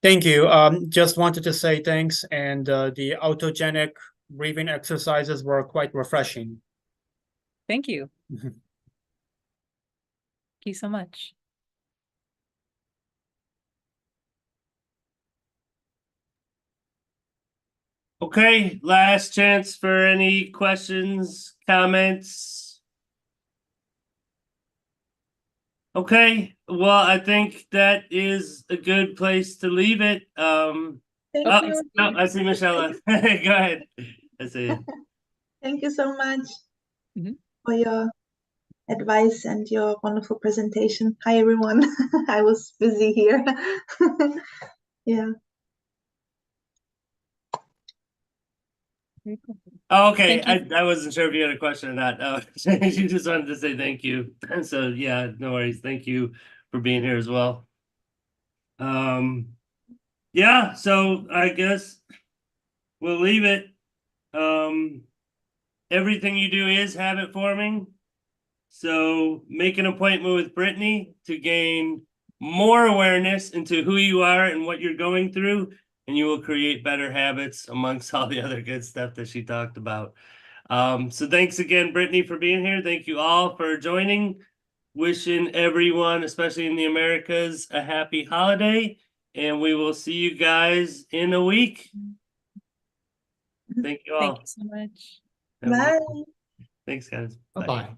S4: Thank you. Just wanted to say thanks, and the autogenic breathing exercises were quite refreshing.
S1: Thank you. Thank you so much.
S2: Okay, last chance for any questions, comments. Okay, well, I think that is a good place to leave it.
S5: Thank
S1: Oh,
S5: you.
S2: No, I see Michelle. Go ahead. I see you.
S5: Thank you so much
S1: Mhm.
S5: for your advice and your wonderful presentation. Hi, everyone. I was busy here. Yeah.
S1: Very cool.
S2: Oh, okay,
S1: Thank you.
S2: I wasn't sure if you had a question or not. You just wanted to say thank you. So yeah, no worries. Thank you for being here as well. Yeah, so I guess we'll leave it. Everything you do is habit forming. So make an appointment with Brettney to gain more awareness into who you are and what you're going through, and you will create better habits amongst all the other good stuff that she talked about. So thanks again, Brettney, for being here. Thank you all for joining. Wishing everyone, especially in the Americas, a happy holiday, and we will see you guys in a week. Thank you all.
S1: Thank you so much.
S2: Have a good
S5: Bye.
S2: one. Thanks, guys.
S4: Bye-bye.